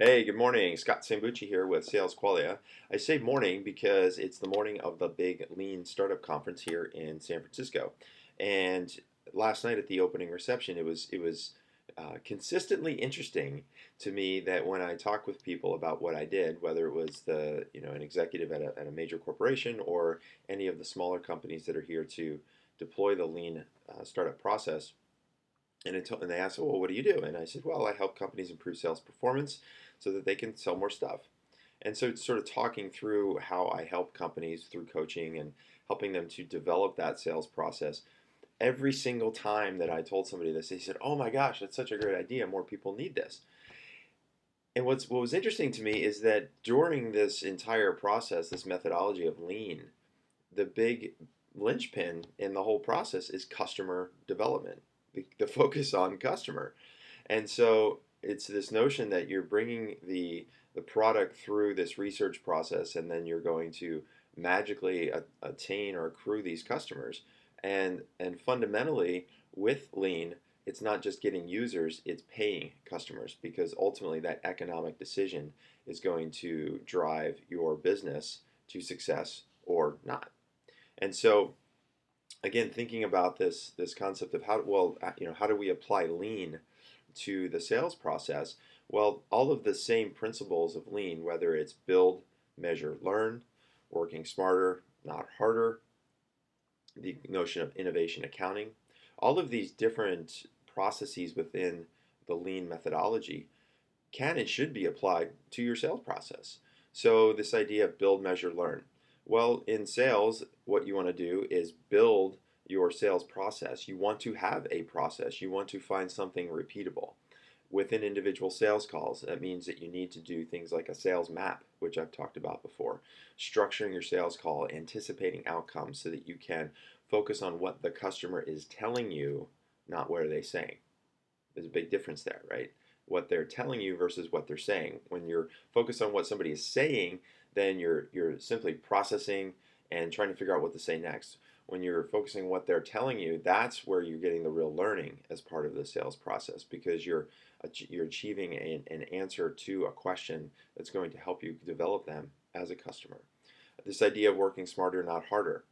Hey, good morning. Scott Sambucci here with Sales Qualia. I say morning because it's the morning of the big Lean Startup Conference here in San Francisco. And last night at the opening reception, it was consistently interesting to me that when I talk with people about what I did, whether it was an executive at a major corporation or any of the smaller companies that are here to deploy the Lean startup process, and they asked, well, what do you do? And I said, well, I help companies improve sales performance so that they can sell more stuff. And so it's sort of talking through how I help companies through coaching and helping them to develop that sales process. Every single time that I told somebody this, they said, oh my gosh, that's such a great idea. More people need this. And what was interesting to me is that during this entire process, this methodology of lean, the big linchpin in the whole process is customer development, the focus on customer. And so it's this notion that you're bringing the product through this research process, and then you're going to magically attain or accrue these customers. And fundamentally, with Lean, it's not just getting users, it's paying customers, because ultimately that economic decision is going to drive your business to success or not. And so again, thinking about this concept of how do we apply Lean to the sales process? Well, all of the same principles of Lean, whether it's build, measure, learn, working smarter, not harder, the notion of innovation accounting, all of these different processes within the Lean methodology can and should be applied to your sales process. So, this idea of build, measure, learn. Well, in sales, what you want to do is build your sales process. You want to have a process, you want to find something repeatable. Within individual sales calls, that means that you need to do things like a sales map, which I've talked about before, structuring your sales call, anticipating outcomes so that you can focus on what the customer is telling you, not what are they saying. There's a big difference there, right? What they're telling you versus what they're saying. When you're focused on what somebody is saying, then you're simply processing and trying to figure out what to say next. When you're focusing on what they're telling you, that's where you're getting the real learning as part of the sales process, because you're achieving an answer to a question that's going to help you develop them as a customer. This idea of working smarter, not harder.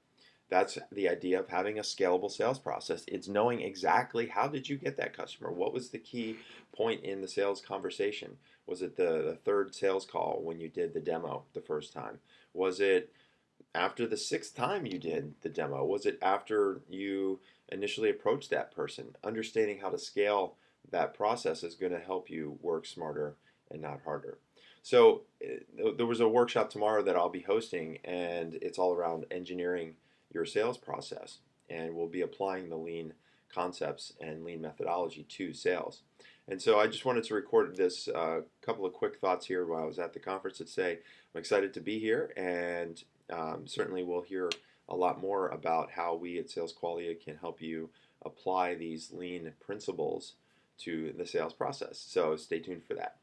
That's the idea of having a scalable sales process. It's knowing exactly how did you get that customer? What was the key point in the sales conversation? Was it the third sales call when you did the demo the first time? Was it after the sixth time you did the demo? Was it after you initially approached that person? Understanding how to scale that process is going to help you work smarter and not harder. So there was a workshop tomorrow that I'll be hosting, and it's all around engineering your sales process, and we'll be applying the lean concepts and lean methodology to sales. And so I just wanted to record this couple of quick thoughts here while I was at the conference to say I'm excited to be here, and certainly we'll hear a lot more about how we at Sales Qualia can help you apply these lean principles to the sales process. So stay tuned for that.